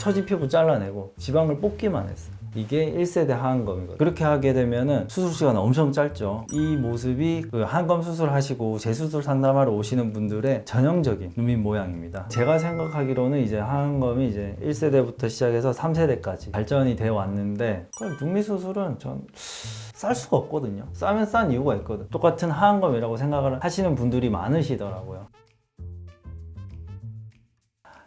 처진 피부 잘라내고 지방을 뽑기만 했어요. 이게 1세대 하안검이거든요. 그렇게 하게 되면은 수술 시간 엄청 짧죠. 이 모습이 그 하안검 수술하시고 재수술 상담하러 오시는 분들의 전형적인 눈밑 모양입니다. 제가 생각하기로는 이제 하안검이 이제 1세대부터 시작해서 3세대까지 발전이 되어 왔는데, 눈밑 수술은 전 쌀 수가 없거든요. 싸면 싼 이유가 있거든. 똑같은 하안검이라고 생각을 하시는 분들이 많으시더라고요.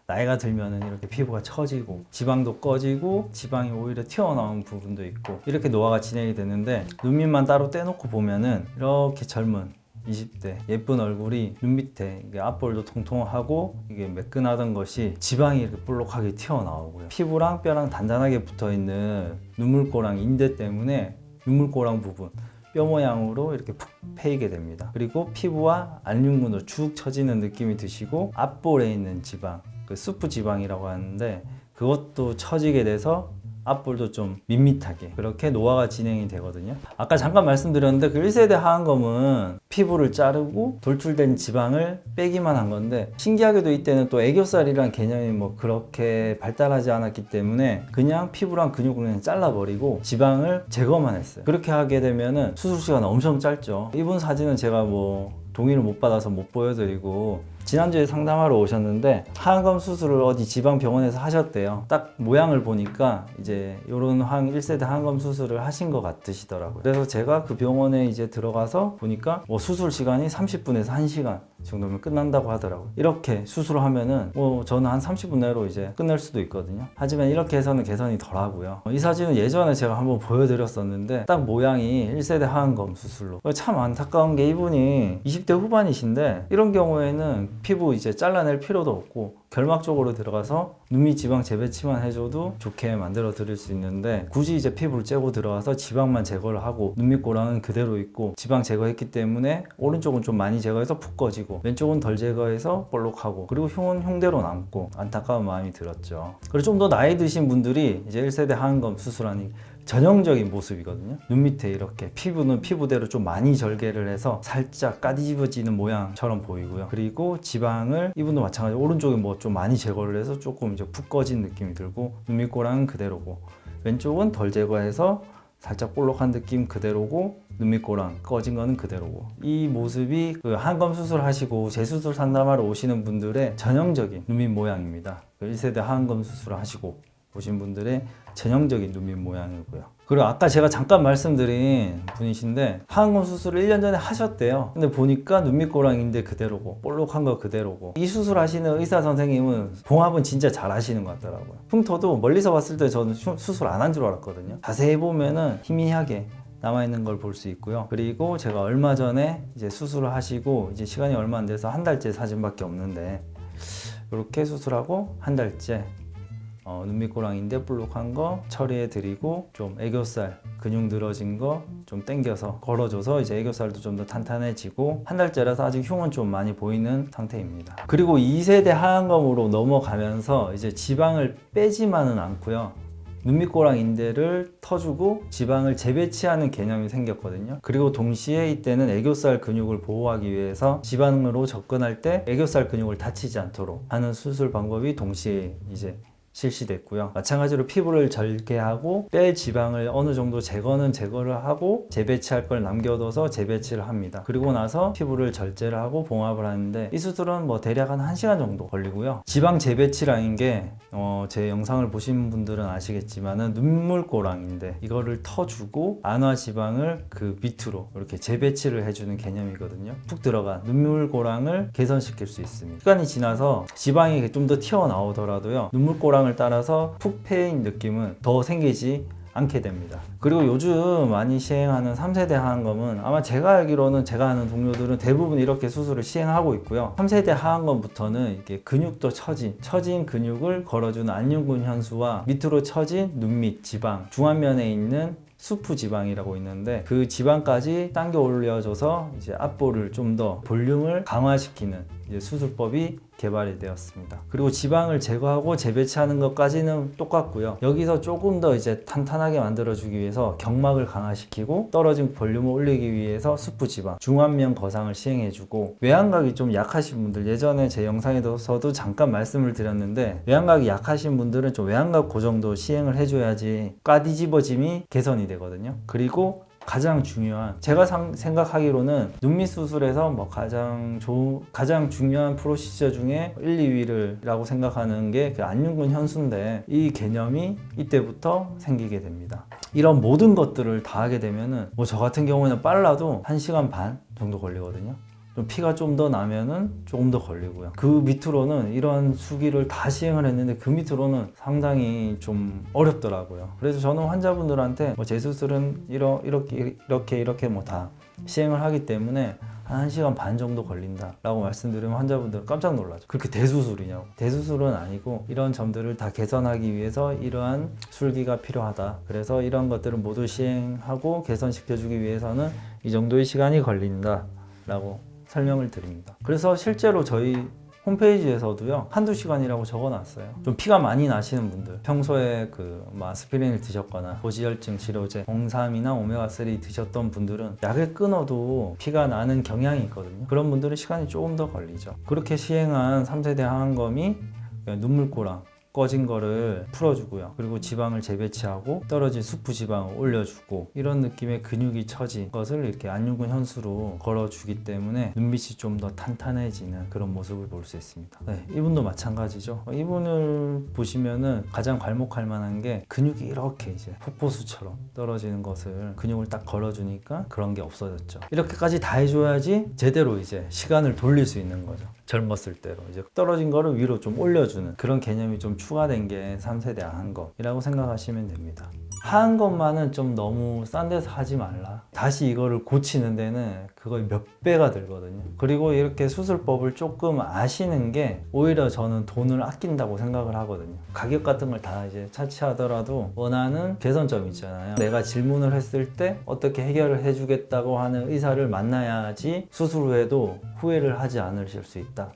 나이가 들면은 이렇게 피부가 처지고 지방도 꺼지고 지방이 오히려 튀어나온 부분도 있고 이렇게 노화가 진행이 되는데, 눈밑만 따로 떼놓고 보면은 이렇게 젊은 20대 예쁜 얼굴이 눈 밑에 이게 앞볼도 통통하고 이게 매끈하던 것이 지방이 이렇게 볼록하게 튀어나오고요. 피부랑 뼈랑 단단하게 붙어있는 눈물고랑 인대 때문에 눈물고랑 부분 뼈 모양으로 이렇게 푹 패이게 됩니다. 그리고 피부와 안륜근으로 축 처지는 느낌이 드시고, 앞볼에 있는 지방, 그 수프 지방이라고 하는데 그것도 처지게 돼서 앞볼도 좀 밋밋하게 그렇게 노화가 진행이 되거든요. 아까 잠깐 말씀드렸는데 그 1세대 하안검은 피부를 자르고 돌출된 지방을 빼기만 한 건데, 신기하게도 이때는 또 애교살이란 개념이 뭐 그렇게 발달하지 않았기 때문에 그냥 피부랑 근육을 그냥 잘라버리고 지방을 제거만 했어요. 그렇게 하게 되면은 수술 시간은 엄청 짧죠. 이분 사진은 제가 뭐 동의를 못 받아서 못 보여드리고, 지난주에 상담하러 오셨는데 하안검 수술을 어디 지방 병원에서 하셨대요. 딱 모양을 보니까 이제 요런 1세대 하안검 수술을 하신 것 같으시더라고요. 그래서 제가 그 병원에 이제 들어가서 보니까 뭐 수술 시간이 30분에서 1시간 정도면 끝난다고 하더라고요. 이렇게 수술을 하면은 뭐 저는 한 30분 내로 이제 끝낼 수도 있거든요. 하지만 이렇게 해서는 개선이 덜 하고요. 이 사진은 예전에 제가 한번 보여드렸었는데 딱 모양이 1세대 하안검 수술로. 참 안타까운 게 이분이 20대 후반이신데 이런 경우에는 피부 이제 잘라낼 필요도 없고 결막 쪽으로 들어가서 눈밑 지방 재배치만 해줘도 좋게 만들어 드릴 수 있는데, 굳이 이제 피부를 째고 들어가서 지방만 제거를 하고 눈밑고랑은 그대로 있고 지방 제거했기 때문에 오른쪽은 좀 많이 제거해서 푹 꺼지고 왼쪽은 덜 제거해서 볼록하고 그리고 흉은 흉대로 남고 안타까운 마음이 들었죠. 그리고 좀 더 나이 드신 분들이 이제 1세대 하안검 수술하니 전형적인 모습이거든요. 눈 밑에 이렇게 피부는 피부대로 좀 많이 절개를 해서 살짝 까디집어지는 모양처럼 보이고요. 그리고 지방을 이분도 마찬가지로 오른쪽에 뭐 좀 많이 제거를 해서 조금 이제 푹 꺼진 느낌이 들고, 눈밑고랑은 그대로고 왼쪽은 덜 제거해서 살짝 볼록한 느낌 그대로고 눈밑고랑 꺼진 거는 그대로고, 이 모습이 그 하안검 수술하시고 재수술 상담하러 오시는 분들의 전형적인 눈밑 모양입니다. 1세대 하안검 수술을 하시고 오신 분들의 전형적인 눈밑 모양이고요. 그리고 아까 제가 잠깐 말씀드린 분이신데 하안검 수술을 1년 전에 하셨대요. 근데 보니까 눈밑고랑인데 그대로고 볼록한 거 그대로고, 이 수술 하시는 의사 선생님은 봉합은 진짜 잘 하시는 것 같더라고요. 흉터도 멀리서 봤을 때 저는 수술 안 한 줄 알았거든요. 자세히 보면은 희미하게 남아있는 걸 볼 수 있고요. 그리고 제가 얼마 전에 이제 수술을 하시고 이제 시간이 얼마 안 돼서 한 달째 사진밖에 없는데, 이렇게 수술하고 한 달째 눈밑고랑인데 볼록한 거 처리해 드리고, 좀 애교살 근육 늘어진 거 좀 당겨서 걸어줘서 이제 애교살도 좀 더 탄탄해지고, 한 달째라서 아직 흉은 좀 많이 보이는 상태입니다. 그리고 2세대 하안검으로 넘어가면서 이제 지방을 빼지만은 않고요, 눈밑고랑 인대를 터주고 지방을 재배치하는 개념이 생겼거든요. 그리고 동시에 이때는 애교살 근육을 보호하기 위해서 지방으로 접근할 때 애교살 근육을 다치지 않도록 하는 수술 방법이 동시에 이제 실시됐고요. 마찬가지로 피부를 절개하고 뺄 지방을 어느 정도 제거를 하고 재배치할 걸 남겨둬서 재배치를 합니다. 그리고 나서 피부를 절제를 하고 봉합을 하는데, 이 수술은 뭐 대략 한 1시간 정도 걸리고요. 지방 재배치라는 게 제 영상을 보신 분들은 아시겠지만은 눈물고랑인데 이거를 터주고 안화 지방을 그 밑으로 이렇게 재배치를 해주는 개념이거든요. 푹 들어간 눈물고랑을 개선시킬 수 있습니다. 시간이 지나서 지방이 좀 더 튀어나오더라도요, 눈물고랑을 따라서 푹 패인 느낌은 더 생기지 않게 됩니다. 그리고 요즘 많이 시행하는 3세대 하안검은 아마 제가 알기로는 제가 아는 동료들은 대부분 이렇게 수술을 시행하고 있고요. 3세대 하안검부터는 이게 근육도 처진 근육을 걸어주는 안륜근 현수와 밑으로 처진 눈밑 지방, 중안면에 있는 수프 지방이라고 있는데 그 지방까지 당겨 올려줘서 이제 앞볼을 좀 더 볼륨을 강화시키는 이제 수술법이 개발이 되었습니다. 그리고 지방을 제거하고 재배치하는 것까지는 똑같고요. 여기서 조금 더 이제 탄탄하게 만들어주기 위해서 경막을 강화시키고 떨어진 볼륨을 올리기 위해서 수프 지방, 중안면 거상을 시행해주고, 외양각이 좀 약하신 분들, 예전에 제 영상에서도 잠깐 말씀을 드렸는데, 외양각이 약하신 분들은 좀 외양각 고정도 시행을 해줘야지 까 뒤집어짐이 개선이 되거든요. 그리고 가장 중요한, 제가 생각하기로는 눈밑 수술에서 뭐 가장 중요한 프로시저 중에 1, 2위를 라고 생각하는 게 그 안윤근 현수인데, 이 개념이 이때부터 생기게 됩니다. 이런 모든 것들을 다 하게 되면은 뭐 저 같은 경우에는 빨라도 1시간 반 정도 걸리거든요. 좀 피가 좀 더 나면은 조금 더 걸리고요. 그 밑으로는 이런 수기를 다 시행을 했는데 그 밑으로는 상당히 좀 어렵더라고요. 그래서 저는 환자분들한테 뭐 재수술은 이렇게 뭐 다 시행을 하기 때문에 한 1시간 반 정도 걸린다 라고 말씀드리면 환자분들은 깜짝 놀라죠. 그렇게 대수술이냐고. 대수술은 아니고 이런 점들을 다 개선하기 위해서 이러한 술기가 필요하다. 그래서 이런 것들을 모두 시행하고 개선시켜주기 위해서는 이 정도의 시간이 걸린다 라고 설명을 드립니다. 그래서 실제로 저희 홈페이지에서도요, 한두 시간이라고 적어놨어요. 좀 피가 많이 나시는 분들, 평소에 뭐 아스피린을 드셨거나 고지혈증 치료제 홍삼이나 오메가3 드셨던 분들은 약을 끊어도 피가 나는 경향이 있거든요. 그런 분들은 시간이 조금 더 걸리죠. 그렇게 시행한 3세대 항암검이 눈물고랑 꺼진 거를 풀어주고요. 그리고 지방을 재배치하고 떨어진 수프 지방을 올려주고, 이런 느낌의 근육이 처진 것을 이렇게 안윤근 현수로 걸어주기 때문에 눈밑이 좀 더 탄탄해지는 그런 모습을 볼 수 있습니다. 네, 이분도 마찬가지죠. 이분을 보시면은 가장 괄목할 만한 게 근육이 이렇게 이제 폭포수처럼 떨어지는 것을 근육을 딱 걸어주니까 그런 게 없어졌죠. 이렇게까지 다 해줘야지 제대로 이제 시간을 돌릴 수 있는 거죠. 젊었을 때로 이제 떨어진 거를 위로 좀 올려주는 그런 개념이 좀 추가된 게 3세대 항암검이라고 생각하시면 됩니다. 항암검만은 좀 너무 싼 데서 하지 말라. 다시 이거를 고치는 데는 그거의 몇 배가 들거든요. 그리고 이렇게 수술법을 조금 아시는 게 오히려 저는 돈을 아낀다고 생각을 하거든요. 가격 같은 걸 다 이제 차치하더라도 원하는 개선점 있잖아요. 내가 질문을 했을 때 어떻게 해결을 해주겠다고 하는 의사를 만나야지 수술 후에도 후회를 하지 않으실 수 있다.